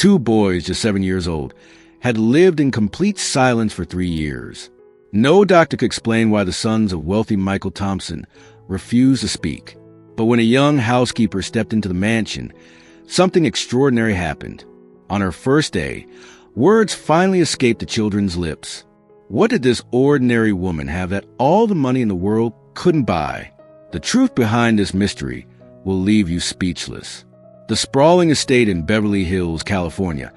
Two boys, just 7 years old, had lived in complete silence for 3 years. No doctor could explain why the sons of wealthy Michael Thompson refused to speak. But when a young housekeeper stepped into the mansion, something extraordinary happened. On her first day, words finally escaped the children's lips. What did this ordinary woman have that all the money in the world couldn't buy? The truth behind this mystery will leave you speechless. The sprawling estate in Beverly Hills, California,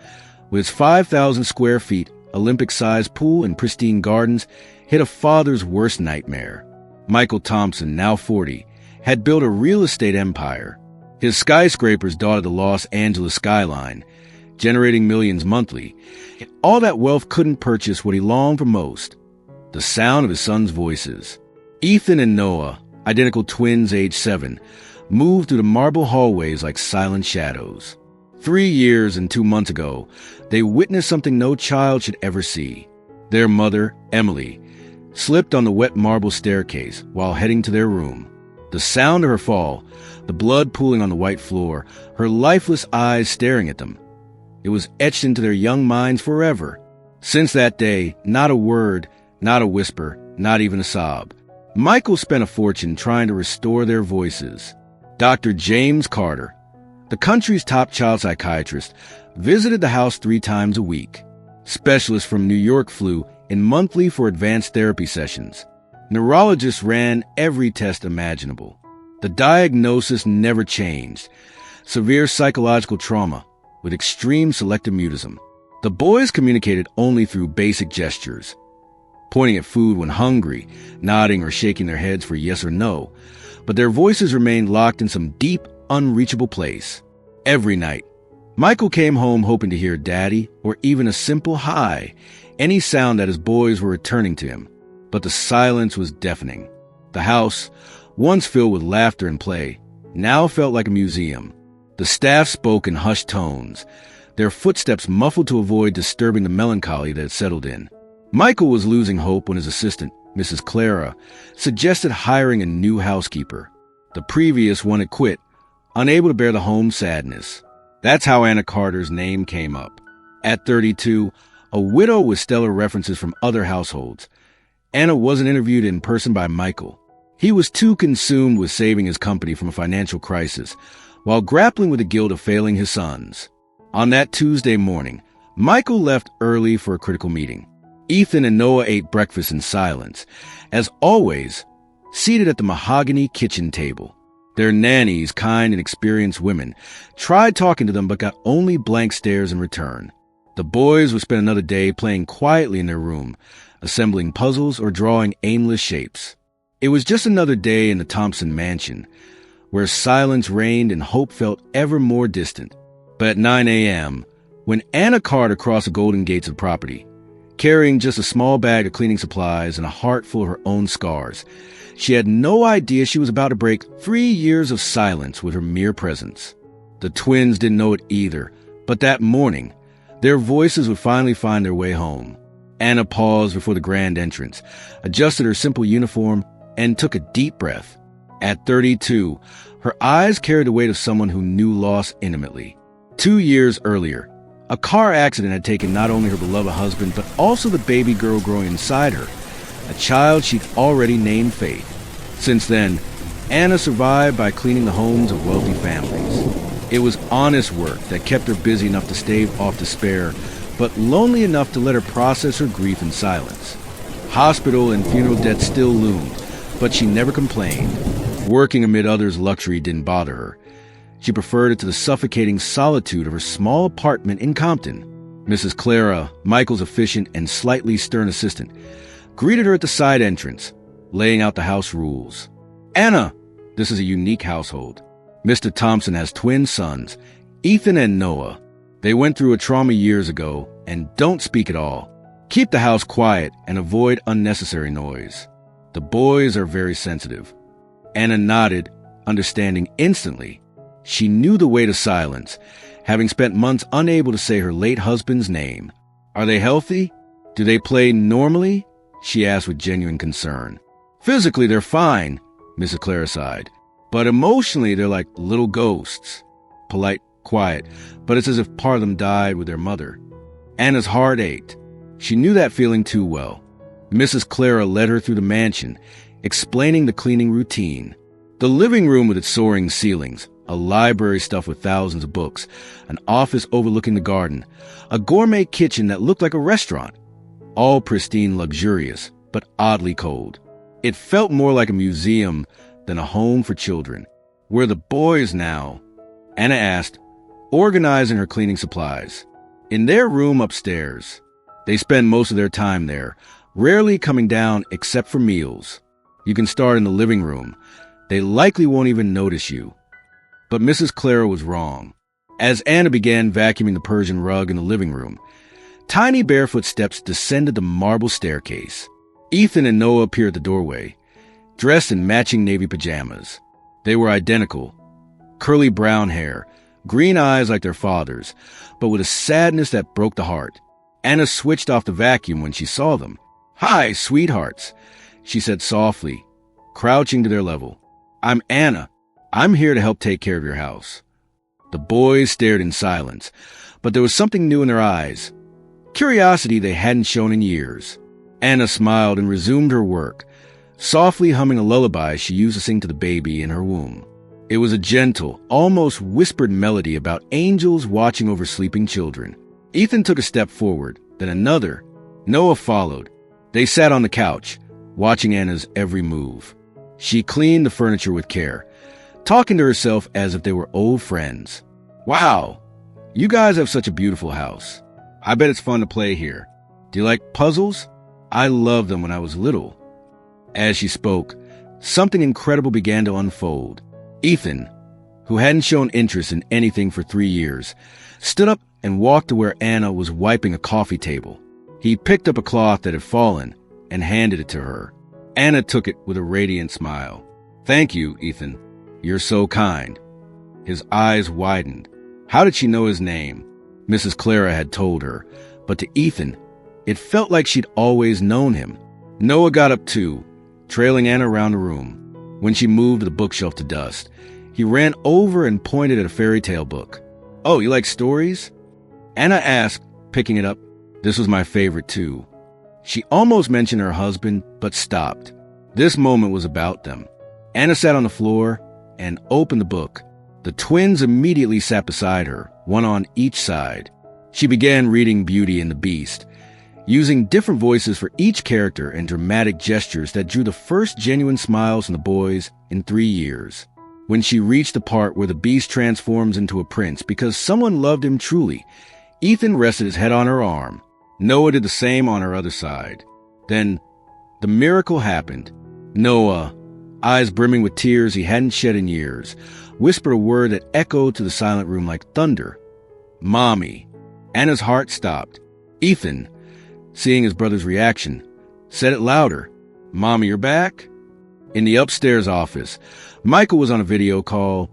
with its 5,000 square feet, Olympic-sized pool and pristine gardens, hid a father's worst nightmare. Michael Thompson, now 40, had built a real estate empire. His skyscrapers dotted the Los Angeles skyline, generating millions monthly. All that wealth couldn't purchase what he longed for most: the sound of his sons' voices. Ethan and Noah, identical twins aged 7, moved through the marble hallways like silent shadows. 3 years and 2 months ago, they witnessed something no child should ever see. Their mother, Emily, slipped on the wet marble staircase while heading to their room. The sound of her fall, the blood pooling on the white floor, her lifeless eyes staring at them. It was etched into their young minds forever. Since that day, not a word, not a whisper, not even a sob. Michael spent a fortune trying to restore their voices. Dr. James Carter, the country's top child psychiatrist, visited the house 3 times a week. Specialists from New York flew in monthly for advanced therapy sessions. Neurologists ran every test imaginable. The diagnosis never changed: severe psychological trauma with extreme selective mutism. The boys communicated only through basic gestures, pointing at food when hungry, nodding or shaking their heads for yes or no, but their voices remained locked in some deep, unreachable place. Every night, Michael came home hoping to hear daddy or even a simple hi, any sound that his boys were returning to him. But the silence was deafening. The house, once filled with laughter and play, now felt like a museum. The staff spoke in hushed tones, their footsteps muffled to avoid disturbing the melancholy that had settled in. Michael was losing hope when his assistant, Mrs. Clara, suggested hiring a new housekeeper. The previous one had quit, unable to bear the home sadness. That's how Anna Carter's name came up. At 32, a widow with stellar references from other households, Anna wasn't interviewed in person by Michael. He was too consumed with saving his company from a financial crisis, while grappling with the guilt of failing his sons. On that Tuesday morning, Michael left early for a critical meeting. Ethan and Noah ate breakfast in silence, as always, seated at the mahogany kitchen table. Their nannies, kind and experienced women, tried talking to them but got only blank stares in return. The boys would spend another day playing quietly in their room, assembling puzzles or drawing aimless shapes. It was just another day in the Thompson mansion, where silence reigned and hope felt ever more distant. But at 9 a.m., when Anna Carter crossed the golden gates of property, carrying just a small bag of cleaning supplies and a heart full of her own scars, she had no idea she was about to break 3 years of silence with her mere presence. The twins didn't know it either, but that morning, their voices would finally find their way home. Anna paused before the grand entrance, adjusted her simple uniform, and took a deep breath. At 32, her eyes carried the weight of someone who knew loss intimately. 2 years earlier, a car accident had taken not only her beloved husband, but also the baby girl growing inside her, a child she'd already named Faith. Since then, Anna survived by cleaning the homes of wealthy families. It was honest work that kept her busy enough to stave off despair, but lonely enough to let her process her grief in silence. Hospital and funeral debts still loomed, but she never complained. Working amid others' luxury didn't bother her. She preferred it to the suffocating solitude of her small apartment in Compton. Mrs. Clara, Michael's efficient and slightly stern assistant, greeted her at the side entrance, laying out the house rules. "Anna, this is a unique household. Mr. Thompson has twin sons, Ethan and Noah. They went through a trauma years ago and don't speak at all. Keep the house quiet and avoid unnecessary noise. The boys are very sensitive." Anna nodded, understanding instantly. She knew the weight of silence, having spent months unable to say her late husband's name. "Are they healthy? Do they play normally?" she asked with genuine concern. "Physically, they're fine," Mrs. Clara sighed. "But emotionally, they're like little ghosts." Polite quiet, but it's as if part of them died with their mother. Anna's heart ached. She knew that feeling too well. Mrs. Clara led her through the mansion, explaining the cleaning routine. The living room with its soaring ceilings, a library stuffed with thousands of books, an office overlooking the garden, a gourmet kitchen that looked like a restaurant. All pristine, luxurious, but oddly cold. It felt more like a museum than a home for children. Where are the boys now? Anna asked, organizing her cleaning supplies. In their room upstairs. They spend most of their time there, rarely coming down except for meals. You can start in the living room. They likely won't even notice you. But Mrs. Clara was wrong. As Anna began vacuuming the Persian rug in the living room, tiny barefoot steps descended the marble staircase. Ethan and Noah appeared at the doorway, dressed in matching navy pajamas. They were identical. Curly brown hair, green eyes like their father's, but with a sadness that broke the heart. Anna switched off the vacuum when she saw them. "Hi, sweethearts," she said softly, crouching to their level. "I'm Anna. I'm here to help take care of your house." The boys stared in silence, but there was something new in their eyes. Curiosity they hadn't shown in years. Anna smiled and resumed her work, softly humming a lullaby she used to sing to the baby in her womb. It was a gentle, almost whispered melody about angels watching over sleeping children. Ethan took a step forward, then another. Noah followed. They sat on the couch, watching Anna's every move. She cleaned the furniture with care, talking to herself as if they were old friends. "Wow, you guys have such a beautiful house. I bet it's fun to play here. Do you like puzzles? I loved them when I was little." As she spoke, something incredible began to unfold. Ethan, who hadn't shown interest in anything for 3 years, stood up and walked to where Anna was wiping a coffee table. He picked up a cloth that had fallen and handed it to her. Anna took it with a radiant smile. "Thank you, Ethan. You're so kind." His eyes widened. How did she know his name? Mrs. Clara had told her, but to Ethan, it felt like she'd always known him. Noah got up too, trailing Anna around the room. When she moved the bookshelf to dust, he ran over and pointed at a fairy tale book. "Oh, you like stories?" Anna asked, picking it up. This was my favorite too. She almost mentioned her husband, but stopped. This moment was about them. Anna sat on the floor and opened the book. The twins immediately sat beside her, one on each side. She began reading Beauty and the Beast, using different voices for each character and dramatic gestures that drew the first genuine smiles from the boys in 3 years. When she reached the part where the Beast transforms into a prince because someone loved him truly, Ethan rested his head on her arm. Noah did the same on her other side. Then, the miracle happened. Noah, eyes brimming with tears he hadn't shed in years, whispered a word that echoed to the silent room like thunder. "Mommy." Anna's heart stopped. Ethan, seeing his brother's reaction, said it louder. "Mommy, you're back?" In the upstairs office, Michael was on a video call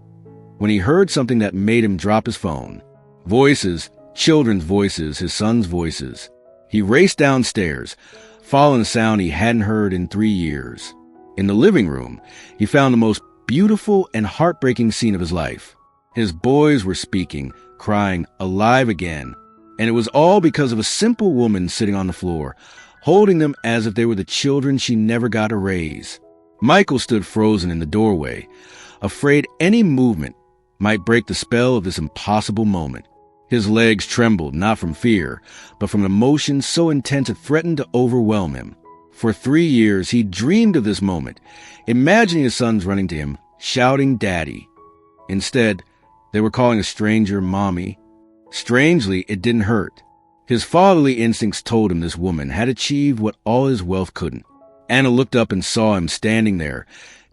when he heard something that made him drop his phone. Voices, children's voices, his son's voices. He raced downstairs, following the sound he hadn't heard in 3 years. In the living room, he found the most beautiful and heartbreaking scene of his life. His boys were speaking, crying, alive again. And it was all because of a simple woman sitting on the floor, holding them as if they were the children she never got to raise. Michael stood frozen in the doorway, afraid any movement might break the spell of this impossible moment. His legs trembled, not from fear, but from an emotion so intense it threatened to overwhelm him. For 3 years, he dreamed of this moment, imagining his sons running to him, shouting "Daddy." Instead, they were calling a stranger Mommy. Strangely, it didn't hurt. His fatherly instincts told him this woman had achieved what all his wealth couldn't. Anna looked up and saw him standing there,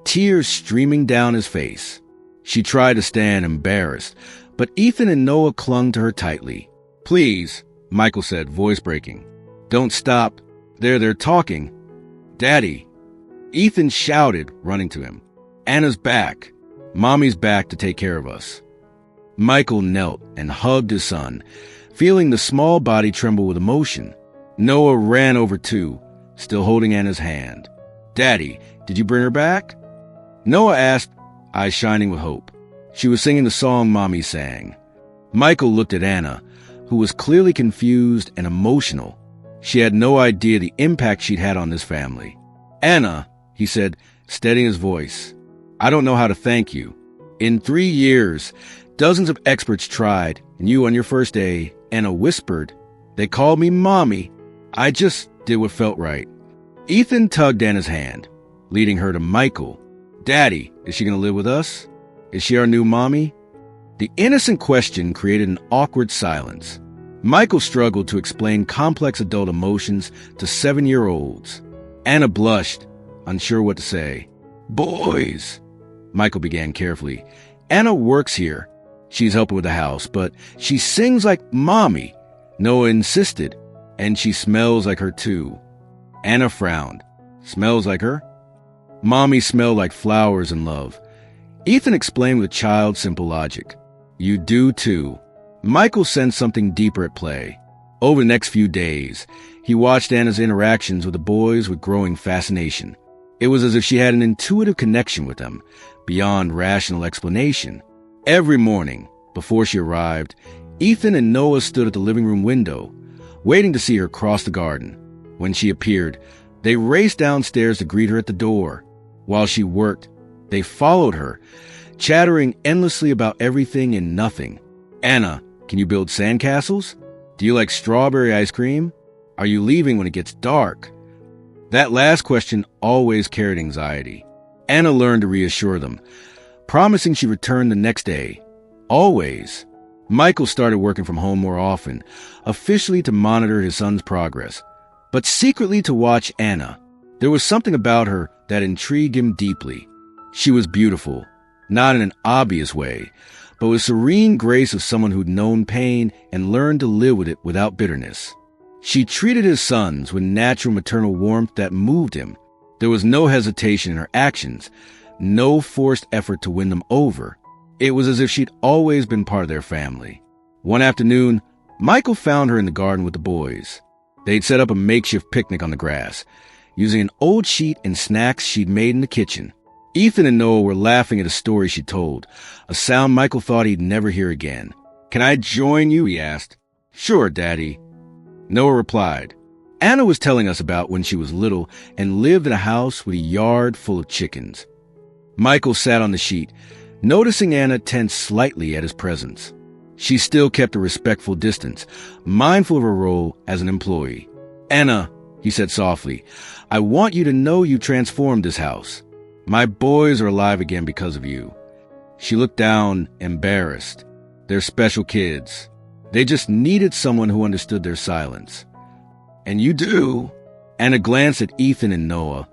tears streaming down his face. She tried to stand, embarrassed, but Ethan and Noah clung to her tightly. "Please," Michael said, voice breaking. "Don't stop. They're talking. Daddy." Ethan shouted, running to him. "Anna's back. Mommy's back to take care of us." Michael knelt and hugged his son, feeling the small body tremble with emotion. Noah ran over too, still holding Anna's hand. "Daddy, did you bring her back?" Noah asked, eyes shining with hope. She was singing the song Mommy sang. Michael looked at Anna, who was clearly confused and emotional. She had no idea the impact she'd had on this family. "Anna," he said, steadying his voice, "I don't know how to thank you. In 3 years, dozens of experts tried, and you on your first day," Anna whispered, "they called me Mommy. I just did what felt right." Ethan tugged Anna's hand, leading her to Michael. "Daddy, is she going to live with us? Is she our new mommy?" The innocent question created an awkward silence. Michael struggled to explain complex adult emotions to 7-year-olds. Anna blushed, unsure what to say. "Boys," Michael began carefully. "Anna works here. She's helping with the house, but she sings like Mommy," Noah insisted, "and she smells like her too." Anna frowned. "Smells like her?" "Mommy smelled like flowers and love." Ethan explained with child's simple logic. "You do too." Michael sensed something deeper at play. Over the next few days, he watched Anna's interactions with the boys with growing fascination. It was as if she had an intuitive connection with them, beyond rational explanation. Every morning, before she arrived, Ethan and Noah stood at the living room window, waiting to see her cross the garden. When she appeared, they raced downstairs to greet her at the door. While she worked, they followed her, chattering endlessly about everything and nothing. "Anna, can you build sandcastles? Do you like strawberry ice cream? Are you leaving when it gets dark?" That last question always carried anxiety. Anna learned to reassure them, promising she'd return the next day. Always. Michael started working from home more often, officially to monitor his son's progress, but secretly to watch Anna. There was something about her that intrigued him deeply. She was beautiful, not in an obvious way, but with serene grace of someone who'd known pain and learned to live with it without bitterness. She treated his sons with natural maternal warmth that moved him. There was no hesitation in her actions, no forced effort to win them over. It was as if she'd always been part of their family. One afternoon, Michael found her in the garden with the boys. They'd set up a makeshift picnic on the grass, using an old sheet and snacks she'd made in the kitchen. Ethan and Noah were laughing at a story she told, a sound Michael thought he'd never hear again. "Can I join you?" he asked. "Sure, Daddy." Noah replied. "Anna was telling us about when she was little and lived in a house with a yard full of chickens." Michael sat on the sheet, noticing Anna tense slightly at his presence. She still kept a respectful distance, mindful of her role as an employee. "Anna," he said softly, "I want you to know you transformed this house. My boys are alive again because of you." She looked down, embarrassed. They're special kids. They just needed someone who understood their silence. "And you do." Anna glanced at Ethan and Noah,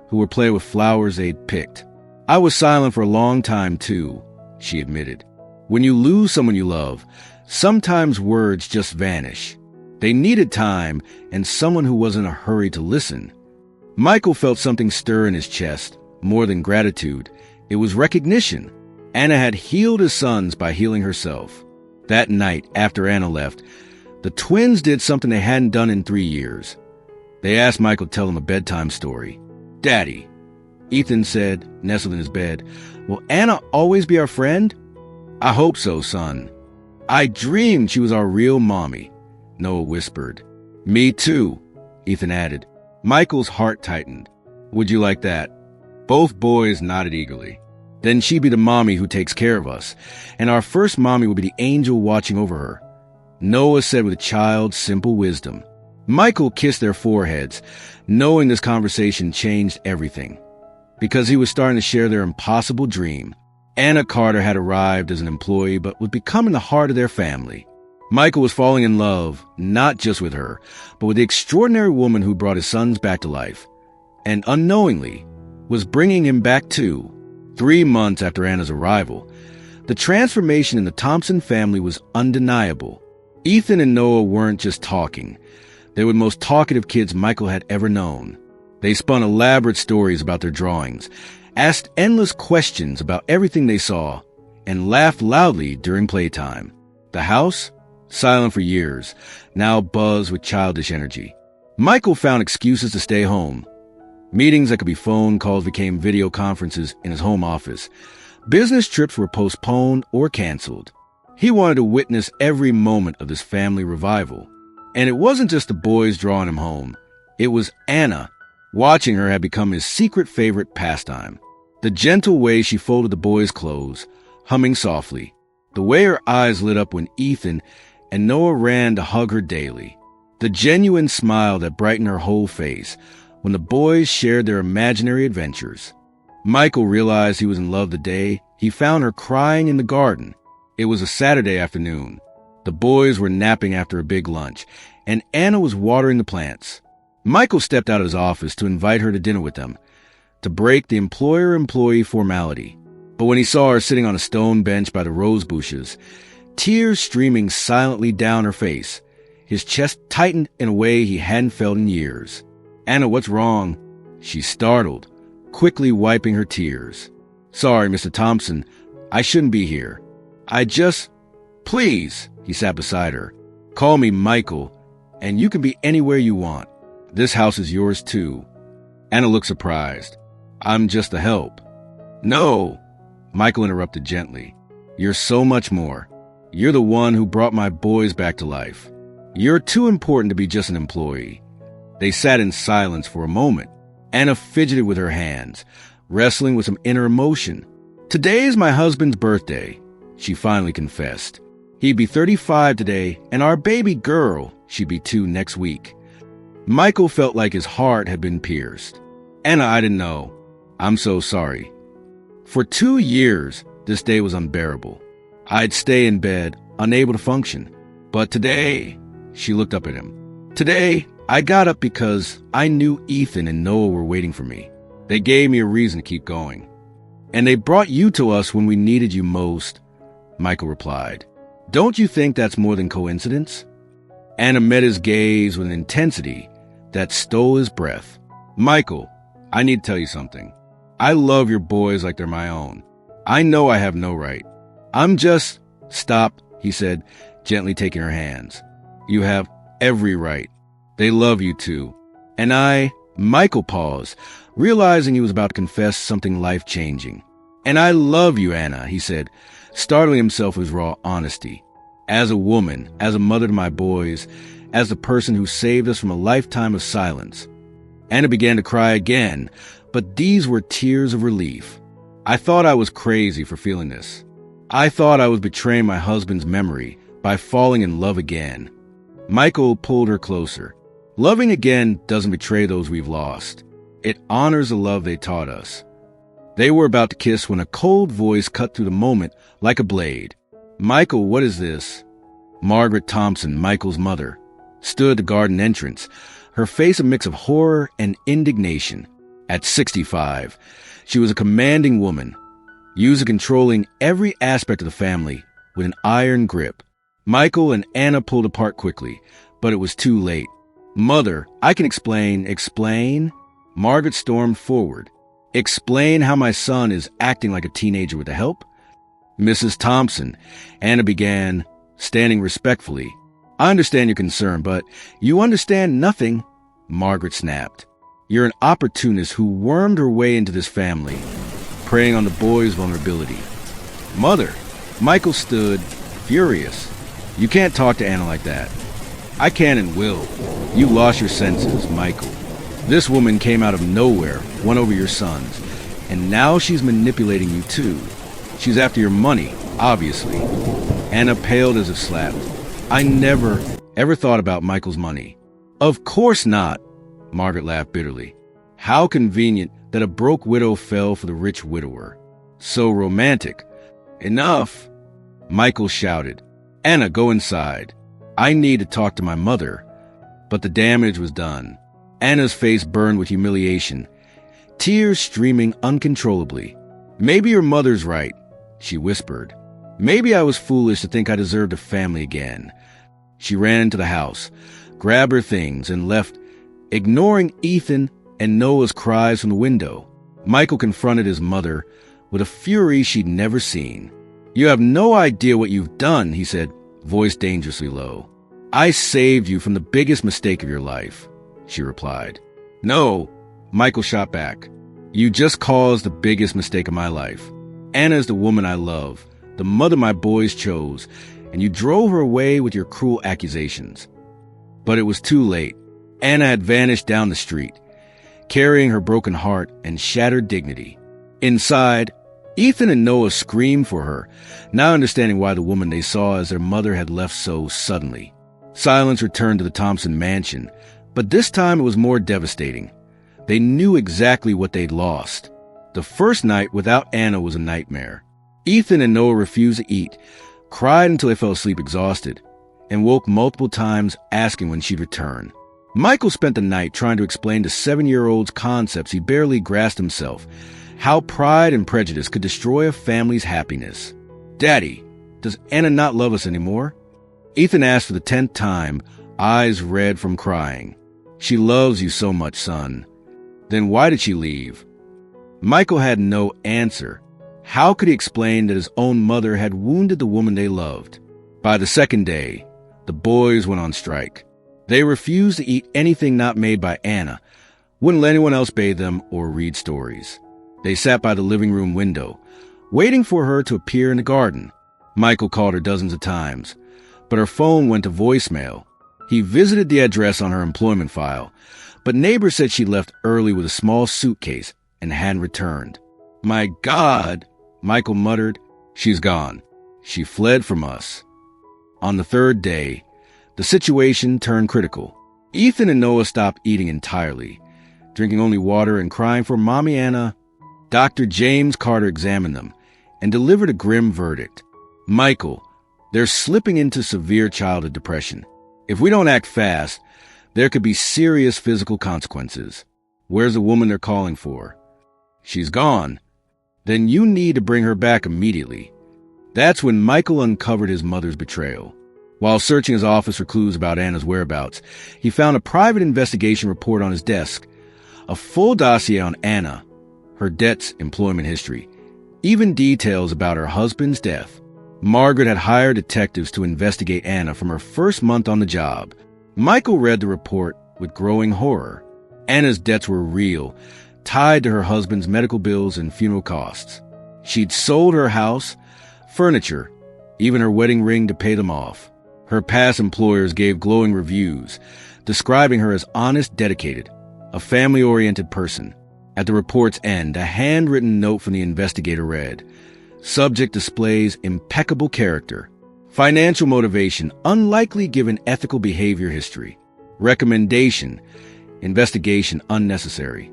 who were playing with flowers they'd picked. "I was silent for a long time, too," she admitted. When you lose someone you love, sometimes words just vanish. They needed time and someone who wasn't in a hurry to listen. Michael felt something stir in his chest. More than gratitude, it was recognition. Anna had healed his sons by healing herself. That night, after Anna left, the twins did something they hadn't done in 3 years. They asked Michael to tell them a bedtime story. "Daddy," Ethan said, nestled in his bed, "will Anna always be our friend?" "I hope so, son." "I dreamed she was our real mommy," Noah whispered. "Me too," Ethan added. Michael's heart tightened. "Would you like that?" Both boys nodded eagerly. "Then she'd be the mommy who takes care of us, and our first mommy would be the angel watching over her," Noah said with a child's simple wisdom. Michael kissed their foreheads, knowing this conversation changed everything, because he was starting to share their impossible dream. Anna Carter had arrived as an employee, but was becoming the heart of their family. Michael was falling in love, not just with her, but with the extraordinary woman who brought his sons back to life, and unknowingly was bringing him back too. 3 months after Anna's arrival, the transformation in the Thompson family was undeniable. Ethan and Noah weren't just talking. They were the most talkative kids Michael had ever known. They spun elaborate stories about their drawings, asked endless questions about everything they saw, and laughed loudly during playtime. The house, silent for years, now buzzed with childish energy. Michael found excuses to stay home. Meetings that could be phone calls became video conferences in his home office. Business trips were postponed or canceled. He wanted to witness every moment of this family revival. And it wasn't just the boys drawing him home. It was Anna. Watching her had become his secret favorite pastime. The gentle way she folded the boys' clothes, humming softly. The way her eyes lit up when Ethan and Noah ran to hug her daily. The genuine smile that brightened her whole face when the boys shared their imaginary adventures. Michael realized he was in love the day he found her crying in the garden. It was a Saturday afternoon. The boys were napping after a big lunch, and Anna was watering the plants. Michael stepped out of his office to invite her to dinner with them, to break the employer-employee formality. But when he saw her sitting on a stone bench by the rose bushes, tears streaming silently down her face, his chest tightened in a way he hadn't felt in years. "Anna, what's wrong?" She startled, quickly wiping her tears. "Sorry, Mr. Thompson. I shouldn't be here. Please," he sat beside her. "Call me Michael, and you can be anywhere you want. This house is yours too." Anna looked surprised. "I'm just a help." "No," Michael interrupted gently. "You're so much more. You're the one who brought my boys back to life. You're too important to be just an employee." They sat in silence for a moment. Anna fidgeted with her hands, wrestling with some inner emotion. "Today is my husband's birthday," she finally confessed. "He'd be 35 today, and our baby girl, she'd be 2 next week." Michael felt like his heart had been pierced. "Anna, I didn't know. I'm so sorry. For 2 years, this day was unbearable. I'd stay in bed, unable to function. But today," she looked up at him, "today, I got up because I knew Ethan and Noah were waiting for me. They gave me a reason to keep going. And they brought you to us when we needed you most," Michael replied. "Don't you think that's more than coincidence?" Anna met his gaze with an intensity that stole his breath. "Michael, I need to tell you something. I love your boys like they're my own. I know I have no right. Stop," he said, gently taking her hands. "You have every right. They love you too. And Michael paused, realizing he was about to confess something life-changing. "And I love you, Anna," he said, startling himself with his raw honesty. "As a woman, as a mother to my boys, as the person who saved us from a lifetime of silence." Anna began to cry again, but these were tears of relief. "I thought I was crazy for feeling this. I thought I was betraying my husband's memory by falling in love again." Michael pulled her closer. "Loving again doesn't betray those we've lost. It honors the love they taught us." They were about to kiss when a cold voice cut through the moment like a blade. "Michael, what is this?" Margaret Thompson, Michael's mother, stood at the garden entrance, her face a mix of horror and indignation. At 65, she was a commanding woman, used to controlling every aspect of the family with an iron grip. Michael and Anna pulled apart quickly, but it was too late. "Mother, I can explain." "Explain?" Margaret stormed forward. "Explain how my son is acting like a teenager with the help?" "Mrs. Thompson," Anna began, standing respectfully. "I understand your concern, but you understand nothing," Margaret snapped. "You're an opportunist who wormed her way into this family, preying on the boys' vulnerability." "Mother," Michael stood, furious. "You can't talk to Anna like that." "I can and will. You lost your senses, Michael. This woman came out of nowhere, won over your sons, and now she's manipulating you too. She's after your money, obviously." Anna paled as if slapped. "I never, ever thought about Michael's money." "Of course not," Margaret laughed bitterly. "How convenient that a broke widow fell for the rich widower. So romantic." "Enough," Michael shouted. "Anna, go inside. I need to talk to my mother." But the damage was done. Anna's face burned with humiliation, tears streaming uncontrollably. "Maybe your mother's right," she whispered. "Maybe I was foolish to think I deserved a family again." She ran into the house, grabbed her things, and left, ignoring Ethan and Noah's cries from the window. Michael confronted his mother with a fury she'd never seen. "You have no idea what you've done," he said, voice dangerously low. "I saved you from the biggest mistake of your life," she replied. "No," Michael shot back. "You just caused the biggest mistake of my life. Anna is the woman I love, the mother my boys chose, and you drove her away with your cruel accusations. But it was too late. Anna had vanished down the street, carrying her broken heart and shattered dignity. Inside, Ethan and Noah screamed for her, now understanding why the woman they saw as their mother had left so suddenly. Silence returned to the Thompson mansion, but this time it was more devastating. They knew exactly what they'd lost. The first night without Anna was a nightmare. Ethan and Noah refused to eat, cried until they fell asleep exhausted, and woke multiple times asking when she'd return. Michael spent the night trying to explain to 7-year-olds concepts he barely grasped himself, how pride and prejudice could destroy a family's happiness. "Daddy, does Anna not love us anymore?" Ethan asked for the 10th time, eyes red from crying. "She loves you so much, son." "Then why did she leave?" Michael had no answer. How could he explain that his own mother had wounded the woman they loved? By the second day, the boys went on strike. They refused to eat anything not made by Anna, wouldn't let anyone else bathe them or read stories. They sat by the living room window, waiting for her to appear in the garden. Michael called her dozens of times, but her phone went to voicemail. He visited the address on her employment file, but neighbors said she left early with a small suitcase and hadn't returned. "My God," Michael muttered, "she's gone. She fled from us." On the third day, the situation turned critical. Ethan and Noah stopped eating entirely, drinking only water and crying for Mommy Anna. Dr. James Carter examined them and delivered a grim verdict. "Michael, they're slipping into severe childhood depression. If we don't act fast, there could be serious physical consequences." "Where's the woman they're calling for?" "She's gone." "Then you need to bring her back immediately." That's when Michael uncovered his mother's betrayal. While searching his office for clues about Anna's whereabouts, he found a private investigation report on his desk, a full dossier on Anna, her debts, employment history, even details about her husband's death. Margaret had hired detectives to investigate Anna from her first month on the job. Michael read the report with growing horror. Anna's debts were real, tied to her husband's medical bills and funeral costs. She'd sold her house, furniture, even her wedding ring to pay them off. Her past employers gave glowing reviews, describing her as honest, dedicated, a family-oriented person. At the report's end, a handwritten note from the investigator read, "Subject displays impeccable character. Financial motivation unlikely given ethical behavior history. Recommendation, investigation unnecessary."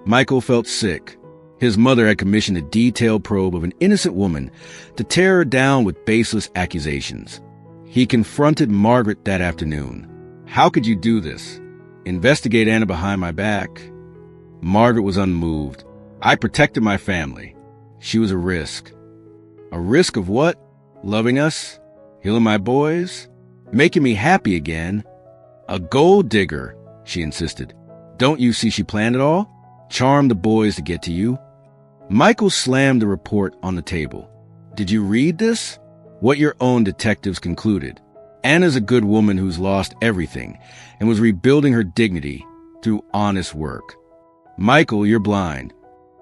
Michael felt sick. His mother had commissioned a detailed probe of an innocent woman to tear her down with baseless accusations. He confronted Margaret that afternoon. "How could you do this? Investigate Anna behind my back?" Margaret was unmoved. "I protected my family. She was a risk." "A risk of what? Loving us? Healing my boys? Making me happy again?" "A gold digger," she insisted. "Don't you see she planned it all? Charmed the boys to get to you." Michael slammed the report on the table. "Did you read this? What your own detectives concluded. Anna's a good woman who's lost everything and was rebuilding her dignity through honest work." "Michael, you're blind."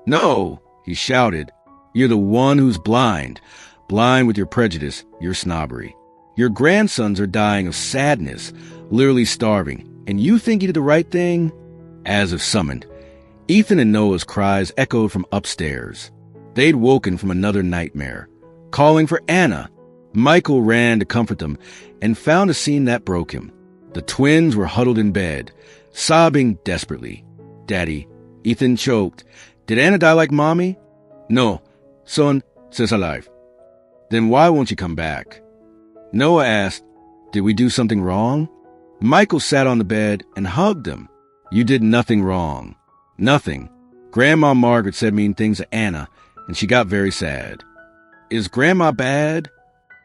"No," he shouted. "You're the one who's blind. Blind with your prejudice, your snobbery. Your grandsons are dying of sadness, literally starving, and you think you did the right thing?" As if summoned, Ethan and Noah's cries echoed from upstairs. They'd woken from another nightmare, calling for Anna. Michael ran to comfort them and found a scene that broke him. The twins were huddled in bed, sobbing desperately. "Daddy," Ethan choked, "did Anna die like Mommy?" "No, son, she's alive." "Then why won't you come back?" Noah asked, "Did we do something wrong?" Michael sat on the bed and hugged him. "You did nothing wrong. Nothing. Grandma Margaret said mean things to Anna, and she got very sad." "Is Grandma bad?"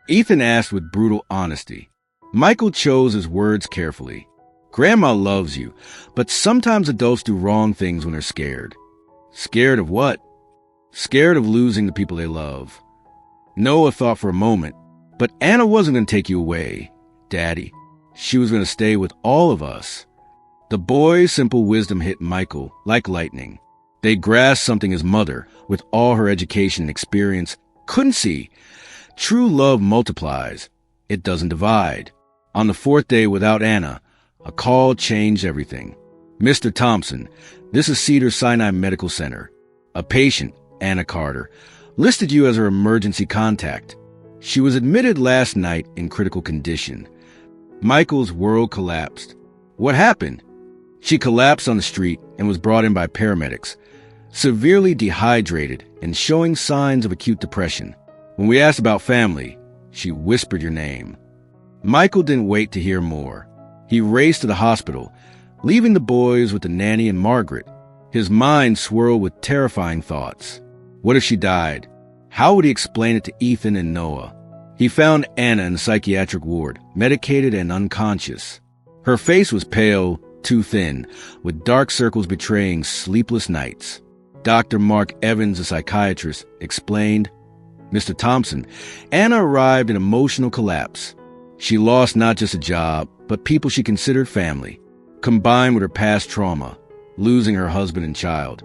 Ethan asked with brutal honesty. Michael chose his words carefully. "Grandma loves you, but sometimes adults do wrong things when they're scared." "Scared of what?" "Scared of losing the people they love." Noah thought for a moment, "But Anna wasn't going to take you away, Daddy. She was going to stay with all of us." The boy's simple wisdom hit Michael like lightning. They grasped something his mother, with all her education and experience, couldn't see, True love multiplies. It doesn't divide. On the fourth day without Anna, a call changed everything. Mr. Thompson, this is Cedars-Sinai Medical Center. A patient, Anna Carter, listed you as her emergency contact. She was admitted last night in critical condition. Michael's world collapsed. What happened? She collapsed on the street and was brought in by paramedics, severely dehydrated and showing signs of acute depression. When we asked about family, she whispered your name. Michael didn't wait to hear more. He raced to the hospital, leaving the boys with the nanny and Margaret. His mind swirled with terrifying thoughts. What if she died? How would he explain it to Ethan and Noah? He found Anna in the psychiatric ward, medicated and unconscious. Her face was pale, too thin, with dark circles betraying sleepless nights. Dr. Mark Evans, a psychiatrist, explained, Mr. Thompson, Anna arrived in emotional collapse. She lost not just a job, but people she considered family. Combined with her past trauma, losing her husband and child,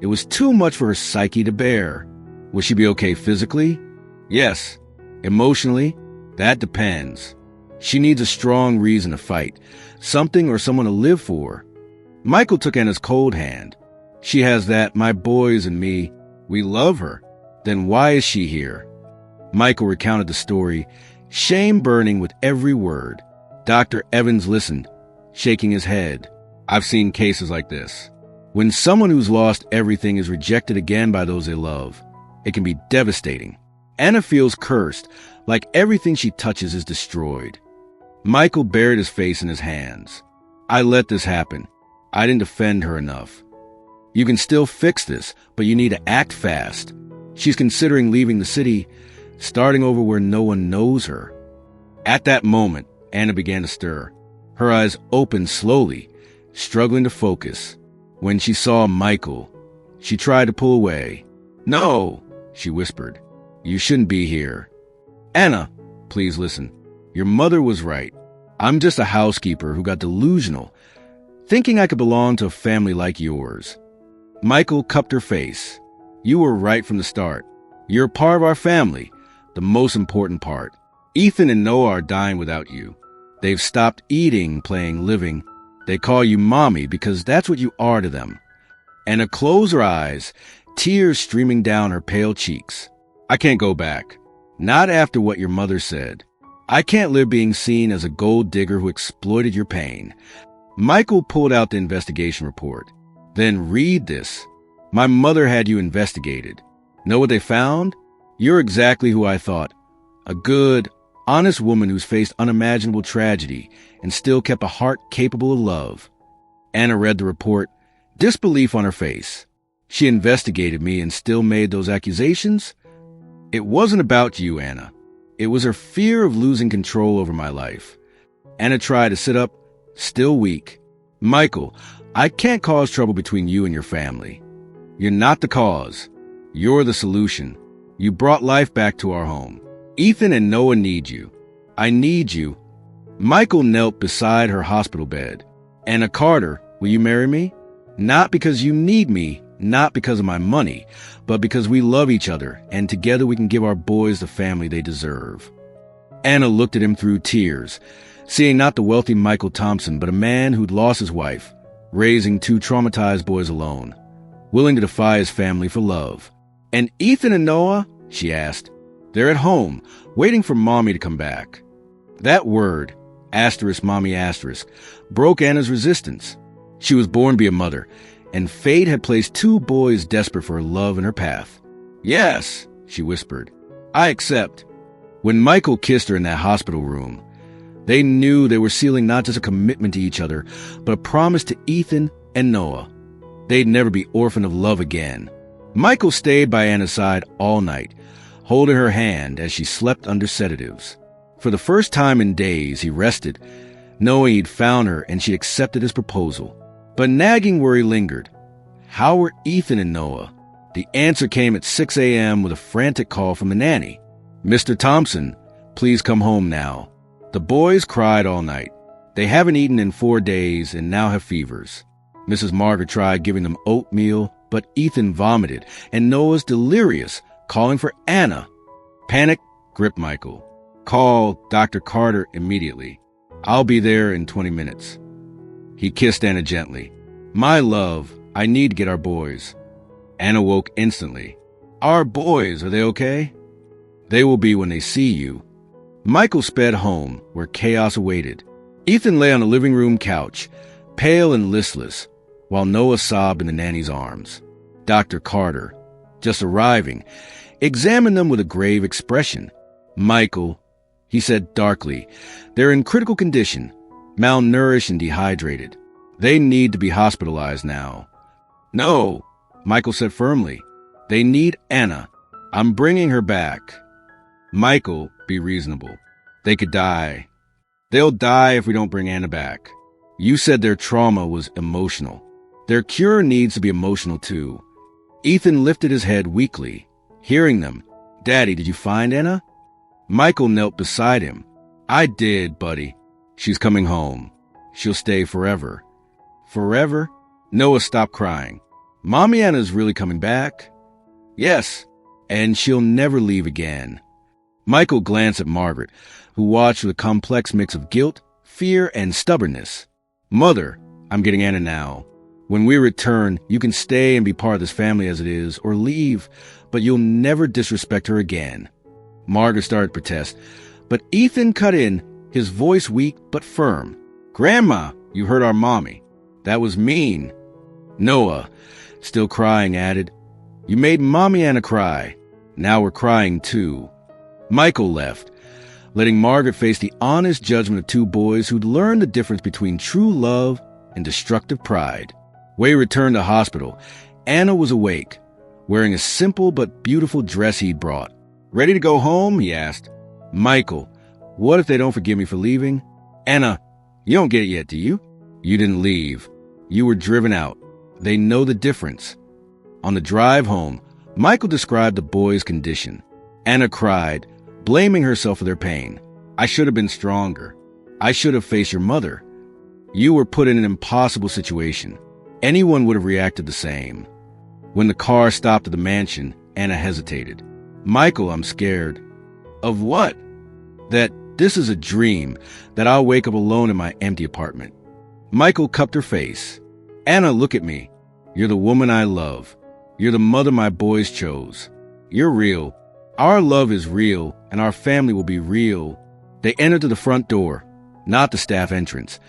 it was too much for her psyche to bear. Will she be okay physically? Yes. Emotionally? That depends. She needs a strong reason to fight, something or someone to live for. Michael took Anna's cold hand. She has that, my boys and me, we love her. Then why is she here? Michael recounted the story, shame burning with every word. Dr. Evans listened, shaking his head. I've seen cases like this. When someone who's lost everything is rejected again by those they love, it can be devastating. Anna feels cursed, like everything she touches is destroyed. Michael buried his face in his hands. I let this happen. I didn't defend her enough. You can still fix this, but you need to act fast. She's considering leaving the city, starting over where no one knows her. At that moment, Anna began to stir. Her eyes opened slowly, struggling to focus. When she saw Michael, she tried to pull away. No, she whispered. You shouldn't be here. Anna, please listen. Your mother was right. I'm just a housekeeper who got delusional, thinking I could belong to a family like yours. Michael cupped her face. You were right from the start. You're a part of our family, the most important part. Ethan and Noah are dying without you. They've stopped eating, playing, living. They call you mommy because that's what you are to them. Anna closed her eyes, tears streaming down her pale cheeks. I can't go back. Not after what your mother said. I can't live being seen as a gold digger who exploited your pain. Michael pulled out the investigation report. Then read this. My mother had you investigated. Know what they found? You're exactly who I thought. A good, honest woman who's faced unimaginable tragedy and still kept a heart capable of love. Anna read the report, disbelief on her face. She investigated me and still made those accusations? It wasn't about you, Anna. It was her fear of losing control over my life. Anna tried to sit up, still weak. Michael, I can't cause trouble between you and your family. You're not the cause. You're the solution. You brought life back to our home. Ethan and Noah need you. I need you. Michael knelt beside her hospital bed. Anna Carter, will you marry me? Not because you need me, not because of my money, but because we love each other, and together we can give our boys the family they deserve. Anna looked at him through tears, seeing not the wealthy Michael Thompson, but a man who'd lost his wife, raising two traumatized boys alone, willing to defy his family for love. And Ethan and Noah? She asked. They're at home, waiting for mommy to come back. That word, mommy, broke Anna's resistance. She was born to be a mother, and fate had placed two boys desperate for her love in her path. Yes, she whispered. I accept. When Michael kissed her in that hospital room, they knew they were sealing not just a commitment to each other, but a promise to Ethan and Noah. They'd never be orphaned of love again. Michael stayed by Anna's side all night, holding her hand as she slept under sedatives. For the first time in days, he rested, knowing he'd found her and she'd accepted his proposal. But nagging worry lingered. How were Ethan and Noah? The answer came at 6 a.m. with a frantic call from the nanny. Mr. Thompson, please come home now. The boys cried all night. They haven't eaten in 4 days and now have fevers. Mrs. Margaret tried giving them oatmeal, but Ethan vomited, and Noah's delirious, calling for Anna. Panic, gripped Michael. Call Dr. Carter immediately. I'll be there in 20 minutes. He kissed Anna gently. My love, I need to get our boys. Anna woke instantly. Our boys, are they okay? They will be when they see you. Michael sped home, where chaos awaited. Ethan lay on the living room couch, pale and listless, while Noah sobbed in the nanny's arms. Dr. Carter, just arriving, examined them with a grave expression. Michael, he said darkly, they're in critical condition, malnourished and dehydrated. They need to be hospitalized now. No, Michael said firmly. They need Anna. I'm bringing her back. Michael, be reasonable. They could die. They'll die if we don't bring Anna back. You said their trauma was emotional. Their cure needs to be emotional too. Ethan lifted his head weakly, hearing them. Daddy, did you find Anna? Michael knelt beside him. I did, buddy. She's coming home. She'll stay forever. Forever? Noah stopped crying. Mommy Anna's really coming back? Yes, and she'll never leave again. Michael glanced at Margaret, who watched with a complex mix of guilt, fear, and stubbornness. Mother, I'm getting Anna now. When we return, you can stay and be part of this family as it is, or leave, but you'll never disrespect her again. Margaret started to protest, but Ethan cut in, his voice weak but firm. Grandma, you hurt our mommy. That was mean. Noah, still crying, added, You made Mommy Anna cry. Now we're crying too. Michael left, letting Margaret face the honest judgment of two boys who'd learned the difference between true love and destructive pride. When he returned to hospital, Anna was awake, wearing a simple but beautiful dress he'd brought. Ready to go home? He asked. Michael, what if they don't forgive me for leaving? Anna, you don't get it yet, do you? You didn't leave. You were driven out. They know the difference. On the drive home, Michael described the boys' condition. Anna cried, blaming herself for their pain. I should have been stronger. I should have faced your mother. You were put in an impossible situation. Anyone would have reacted the same. When the car stopped at the mansion, Anna hesitated. Michael, I'm scared. Of what? That this is a dream, that I'll wake up alone in my empty apartment. Michael cupped her face. Anna, look at me. You're the woman I love. You're the mother my boys chose. You're real. Our love is real, and our family will be real. They entered to the front door, not the staff entrance,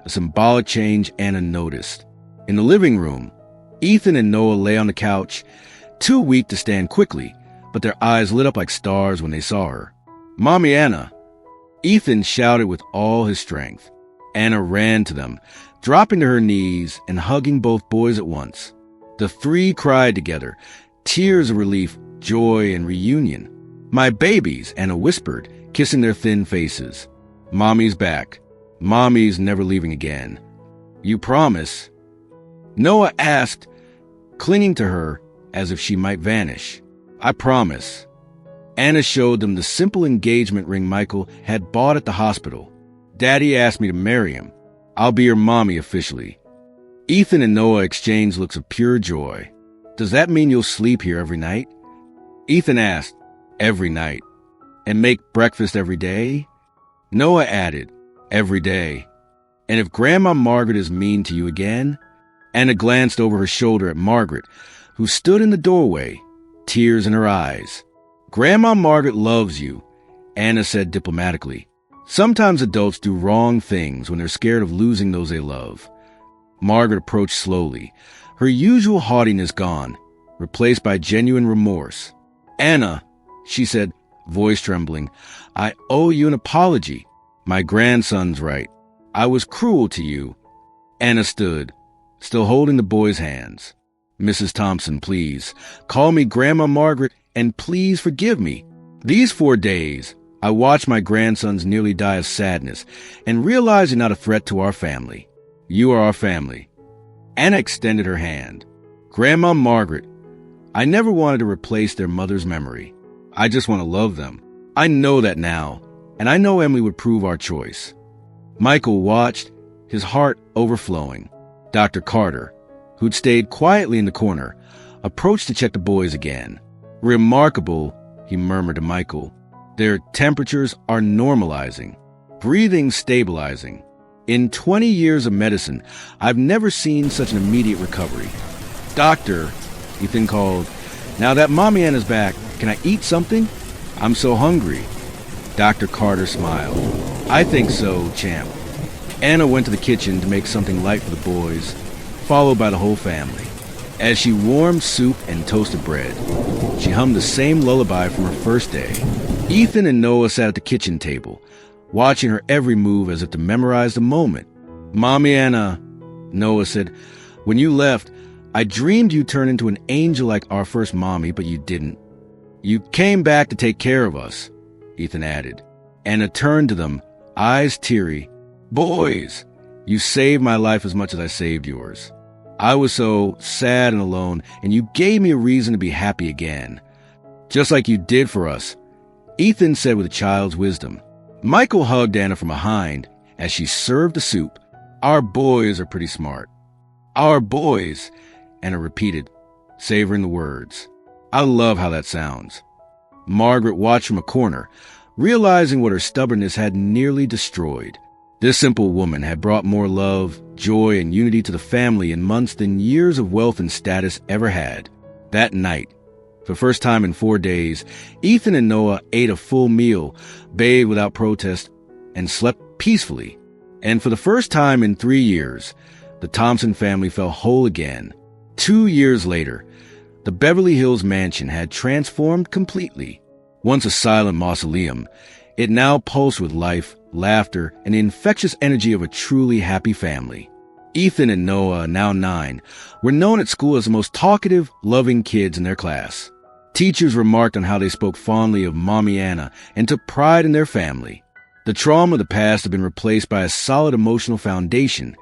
a symbolic change Anna noticed. In the living room, Ethan and Noah lay on the couch, too weak to stand quickly, but their eyes lit up like stars when they saw her. Mommy Anna! Ethan shouted with all his strength. Anna ran to them, dropping to her knees and hugging both boys at once. The three cried together, tears of relief, joy, and reunion. My babies, Anna whispered, kissing their thin faces. Mommy's back. Mommy's never leaving again. You promise? Noah asked, clinging to her as if she might vanish. I promise. Anna showed them the simple engagement ring Michael had bought at the hospital. Daddy asked me to marry him. I'll be your mommy officially. Ethan and Noah exchanged looks of pure joy. Does that mean you'll sleep here every night? Ethan asked, every night. And make breakfast every day? Noah added, every day. And if Grandma Margaret is mean to you again? Anna glanced over her shoulder at Margaret, who stood in the doorway, tears in her eyes. Grandma Margaret loves you, Anna said diplomatically. Sometimes adults do wrong things when they're scared of losing those they love. Margaret approached slowly, her usual haughtiness gone, replaced by genuine remorse. Anna, she said, voice trembling, I owe you an apology. My grandson's right. I was cruel to you. Anna stood, still holding the boy's hands. Mrs. Thompson, please, call me Grandma Margaret, and please forgive me. These 4 days, I watched my grandsons nearly die of sadness and realized you're not a threat to our family. You are our family. Anna extended her hand. Grandma Margaret, I never wanted to replace their mother's memory. I just want to love them. I know that now, and I know Emily would prove our choice. Michael watched, his heart overflowing. Dr. Carter, who'd stayed quietly in the corner, approached to check the boys again. Remarkable, he murmured to Michael. Their temperatures are normalizing, breathing stabilizing. In 20 years of medicine, I've never seen such an immediate recovery. Doctor, Ethan called, now that Mommy Anna's back, can I eat something? I'm so hungry. Dr. Carter smiled. I think so, champ. Anna went to the kitchen to make something light for the boys, followed by the whole family. As she warmed soup and toasted bread, she hummed the same lullaby from her first day. Ethan and Noah sat at the kitchen table, watching her every move as if to memorize the moment. Mommy Anna, Noah said, when you left, I dreamed you turned into an angel like our first mommy, but you didn't. You came back to take care of us, Ethan added. Anna turned to them, eyes teary. Boys, you saved my life as much as I saved yours. I was so sad and alone, and you gave me a reason to be happy again. Just like you did for us, Ethan said with a child's wisdom. Michael hugged Anna from behind as she served the soup. Our boys are pretty smart. Our boys, Anna repeated, savoring the words. I love how that sounds. Margaret watched from a corner, realizing what her stubbornness had nearly destroyed. This simple woman had brought more love, joy, and unity to the family in months than years of wealth and status ever had. That night, for the first time in 4 days, Ethan and Noah ate a full meal, bathed without protest, and slept peacefully. And for the first time in 3 years, the Thompson family felt whole again. 2 years later, the Beverly Hills mansion had transformed completely. Once a silent mausoleum, it now pulsed with life, laughter, and the infectious energy of a truly happy family. Ethan and Noah, now 9, were known at school as the most talkative, loving kids in their class. Teachers remarked on how they spoke fondly of Mommy Anna and took pride in their family. The trauma of the past had been replaced by a solid emotional foundation,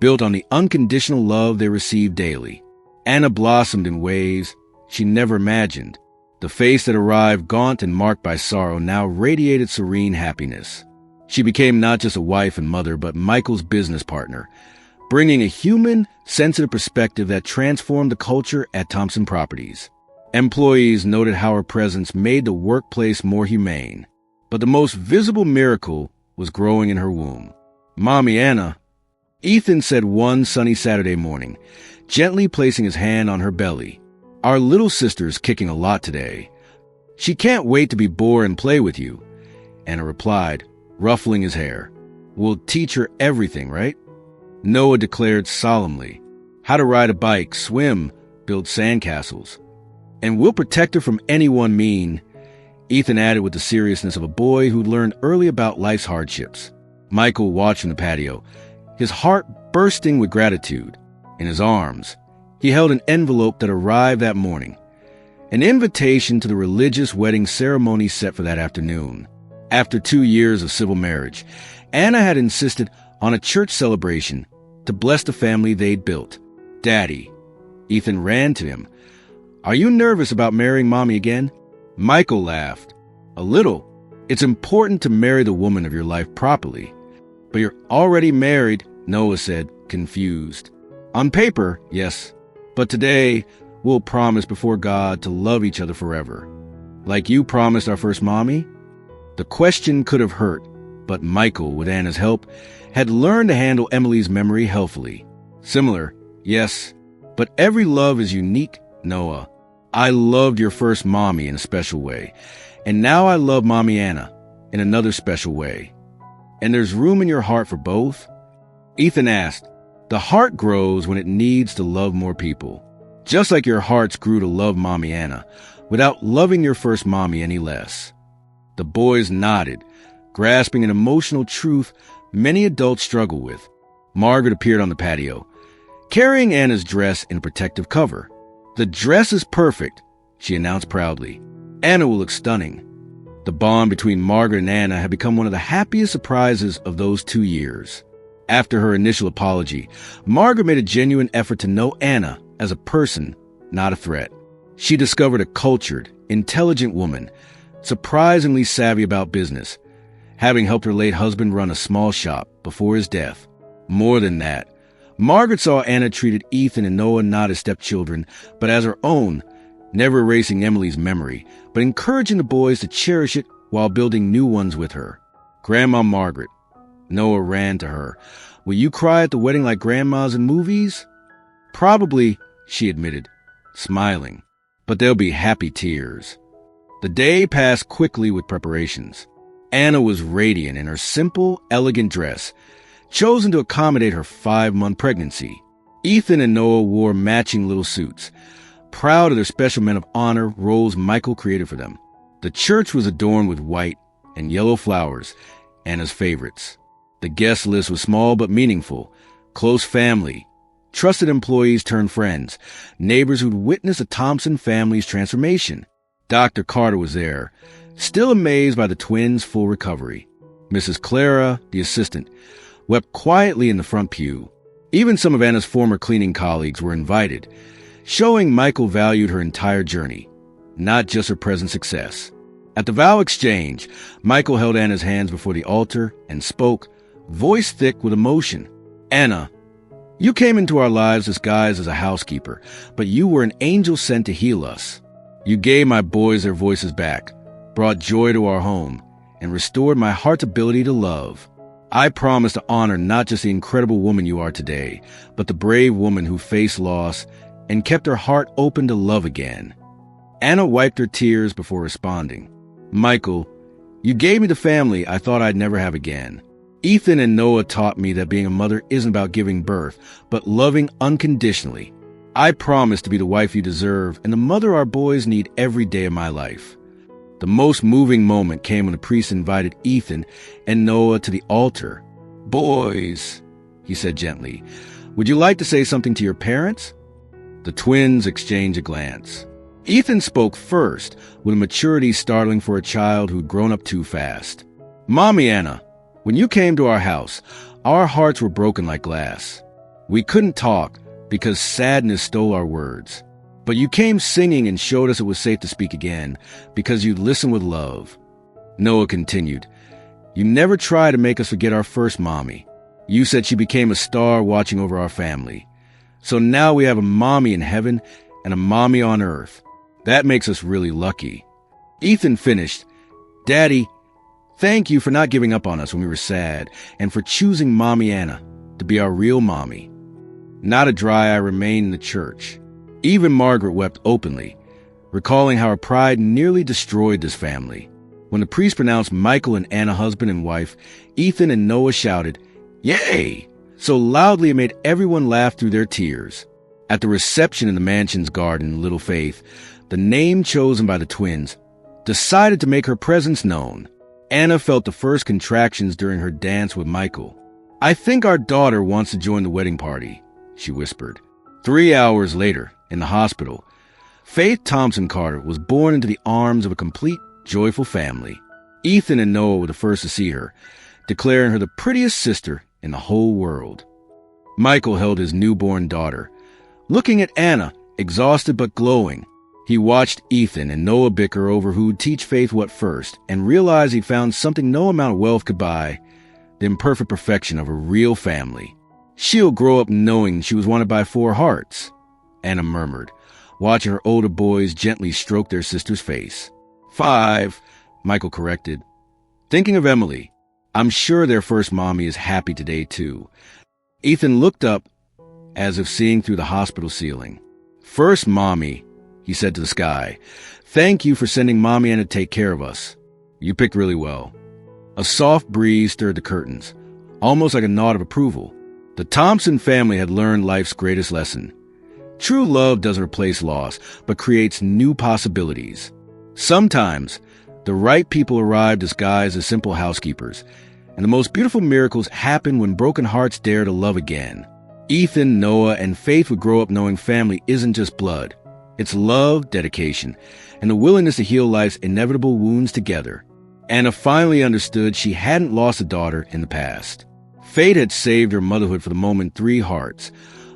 built on the unconditional love they received daily. Anna blossomed in ways she never imagined. The face that arrived gaunt and marked by sorrow now radiated serene happiness. She became not just a wife and mother, but Michael's business partner, bringing a human, sensitive perspective that transformed the culture at Thompson Properties. Employees noted how her presence made the workplace more humane. But the most visible miracle was growing in her womb. Mommy Anna, Ethan said one sunny Saturday morning, gently placing his hand on her belly. Our little sister's kicking a lot today. She can't wait to be born and play with you. Anna replied, ruffling his hair. We'll teach her everything, right? Noah declared solemnly, how to ride a bike, swim, build sandcastles. And we'll protect her from anyone mean, Ethan added with the seriousness of a boy who'd learned early about life's hardships. Michael watched from the patio, his heart bursting with gratitude. In his arms, he held an envelope that arrived that morning, an invitation to the religious wedding ceremony set for that afternoon. After 2 years of civil marriage, Anna had insisted on a church celebration to bless the family they'd built. Daddy, Ethan ran to him. Are you nervous about marrying Mommy again? Michael laughed. A little. It's important to marry the woman of your life properly. But you're already married, Noah said, confused. On paper, yes. But today, we'll promise before God to love each other forever. Like you promised our first mommy? The question could have hurt, but Michael, with Anna's help, had learned to handle Emily's memory healthily. Similar, yes, but every love is unique, Noah. I loved your first mommy in a special way, and now I love Mommy Anna in another special way. And there's room in your heart for both? Ethan asked. The heart grows when it needs to love more people, just like your hearts grew to love Mommy Anna, without loving your first mommy any less. The boys nodded, grasping an emotional truth many adults struggle with. Margaret appeared on the patio, carrying Anna's dress in a protective cover. The dress is perfect, she announced proudly. Anna will look stunning. The bond between Margaret and Anna had become one of the happiest surprises of those 2 years. After her initial apology, Margaret made a genuine effort to know Anna as a person, not a threat. She discovered a cultured, intelligent woman, surprisingly savvy about business, having helped her late husband run a small shop before his death. More than that, Margaret saw Anna treated Ethan and Noah not as stepchildren, but as her own, never erasing Emily's memory, but encouraging the boys to cherish it while building new ones with her. Grandma Margaret. Noah ran to her. Will you cry at the wedding like grandmas in movies? Probably, she admitted, smiling. But they'll be happy tears. The day passed quickly with preparations. Anna was radiant in her simple, elegant dress, chosen to accommodate her 5-month pregnancy. Ethan and Noah wore matching little suits, proud of their special men of honor roles Michael created for them. The church was adorned with white and yellow flowers, Anna's favorites. The guest list was small but meaningful. Close family, trusted employees turned friends, neighbors who'd witnessed the Thompson family's transformation. Dr. Carter was there, still amazed by the twins' full recovery. Mrs. Clara, the assistant, wept quietly in the front pew. Even some of Anna's former cleaning colleagues were invited, showing Michael valued her entire journey, not just her present success. At the vow exchange, Michael held Anna's hands before the altar and spoke, voice thick with emotion. Anna, you came into our lives disguised as a housekeeper, but you were an angel sent to heal us. You gave my boys their voices back, brought joy to our home, and restored my heart's ability to love. I promise to honor not just the incredible woman you are today, but the brave woman who faced loss and kept her heart open to love again. Anna wiped her tears before responding. Michael, you gave me the family I thought I'd never have again. Ethan and Noah taught me that being a mother isn't about giving birth, but loving unconditionally. I promise to be the wife you deserve and the mother our boys need every day of my life. The most moving moment came when the priest invited Ethan and Noah to the altar. Boys, he said gently, would you like to say something to your parents? The twins exchanged a glance. Ethan spoke first, with a maturity startling for a child who'd grown up too fast. Mommy Anna, when you came to our house, our hearts were broken like glass. We couldn't talk because sadness stole our words. But you came singing and showed us it was safe to speak again because you'd listen with love. Noah continued, you never tried to make us forget our first mommy. You said she became a star watching over our family. So now we have a mommy in heaven and a mommy on earth. That makes us really lucky. Ethan finished, Daddy, thank you for not giving up on us when we were sad and for choosing Mommy Anna to be our real mommy. Not a dry eye remained in the church. Even Margaret wept openly, recalling how her pride nearly destroyed this family. When the priest pronounced Michael and Anna husband and wife, Ethan and Noah shouted, Yay! So loudly it made everyone laugh through their tears. At the reception in the mansion's garden, Little Faith, the name chosen by the twins, decided to make her presence known. Anna felt the first contractions during her dance with Michael. I think our daughter wants to join the wedding party, she whispered. 3 hours later, in the hospital, Faith Thompson Carter was born into the arms of a complete, joyful family. Ethan and Noah were the first to see her, declaring her the prettiest sister in the whole world. Michael held his newborn daughter. Looking at Anna, exhausted but glowing, he watched Ethan and Noah bicker over who'd teach Faith what first and realized he'd found something no amount of wealth could buy, the imperfect perfection of a real family. She'll grow up knowing she was wanted by 4 hearts, Anna murmured, watching her older boys gently stroke their sister's face. 5, Michael corrected. Thinking of Emily, I'm sure their first mommy is happy today too. Ethan looked up as if seeing through the hospital ceiling. First mommy, he said to the sky, thank you for sending Mommy Anna to take care of us. You picked really well. A soft breeze stirred the curtains, almost like a nod of approval. The Thompson family had learned life's greatest lesson. True love doesn't replace loss, but creates new possibilities. Sometimes, the right people arrive disguised as simple housekeepers, and the most beautiful miracles happen when broken hearts dare to love again. Ethan, Noah, and Faith would grow up knowing family isn't just blood. It's love, dedication, and the willingness to heal life's inevitable wounds together. Anna finally understood she hadn't lost a daughter in the past. Fate had saved her motherhood for the moment 3 hearts,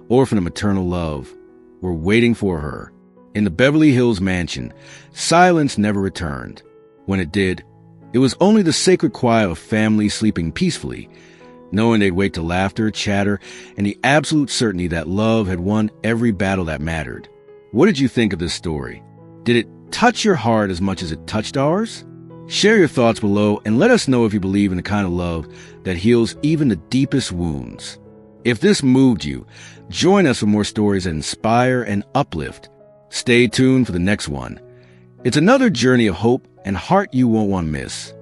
orphan of maternal love, were waiting for her. In the Beverly Hills mansion, silence never returned. When it did, it was only the sacred quiet of families sleeping peacefully, knowing they'd wake to laughter, chatter, and the absolute certainty that love had won every battle that mattered. What did you think of this story? Did it touch your heart as much as it touched ours? Share your thoughts below and let us know if you believe in the kind of love that heals even the deepest wounds. If this moved you, join us for more stories that inspire and uplift. Stay tuned for the next one. It's another journey of hope and heart you won't want to miss.